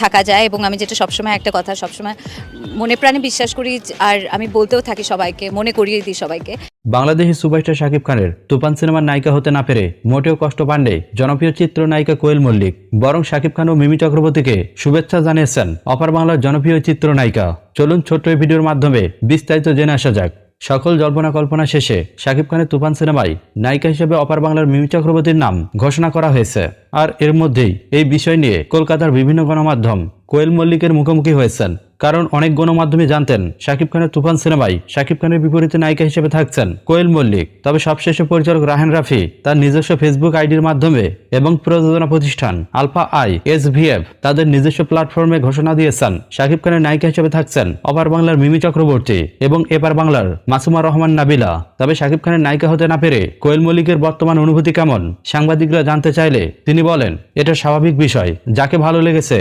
থাকা যায় এবং আমি যেটা সবসময় একটা কথা সবসময় মনে প্রাণে বিশ্বাস করি আর আমি বলতেও থাকি সবাইকে, মনে করিয়ে দিই সবাইকে। বাংলাদেশি সুপারস্টার শাকিব খানের তুফান সিনেমার নায়িকা হতে না পেরে মোটেও কষ্ট পাননি জনপ্রিয় চিত্রনায়িকা কোয়েল মল্লিক, বরং শাকিব খান ও মিমি চক্রবর্তীকে শুভেচ্ছা জানিয়েছেন অপার বাংলার জনপ্রিয় চিত্রনায়িকা। চলুন ছোট্ট এই ভিডিওর মাধ্যমে বিস্তারিত জেনে আসা যাক। সকল জল্পনা কল্পনা শেষে শাকিব খানের তুফান সিনেমায় নায়িকা হিসেবে অপার বাংলার মিমি চক্রবর্তীর নাম ঘোষণা করা হয়েছে। আর এর মধ্যেই এই বিষয় নিয়ে কলকাতার বিভিন্ন গণমাধ্যম কোয়েল মল্লিকের মুখোমুখি হয়েছেন। কারণ অনেক গণমাধ্যমে জানতেন শাকিব খানের তুফান সিনেমায় শাকিব খানের বিপরীতে নায়িকা হিসেবে থাকছেন কোয়েল মল্লিক। তবে সবশেষে পরিচালক রাহান রাফি তার নিজস্ব ফেসবুক আইডির মাধ্যমে এবং প্রযোজনা প্রতিষ্ঠান আলফা আই SVF তাদের নিজস্ব প্ল্যাটফর্মে ঘোষণা দিয়েছেন শাকিব খানের নায়িকা হিসেবে থাকছেন অপার বাংলার মিমি চক্রবর্তী এবং এপার বাংলার মাসুমা রহমান নাবিলা। তবে শাকিব খানের নায়িকা হতে না পেরে কোয়েল মল্লিকের বর্তমান অনুভূতি কেমন, সাংবাদিকরা জানতে চাইলে তিনি বলেন, এটা স্বাভাবিক বিষয়, যাকে ভালো লেগেছে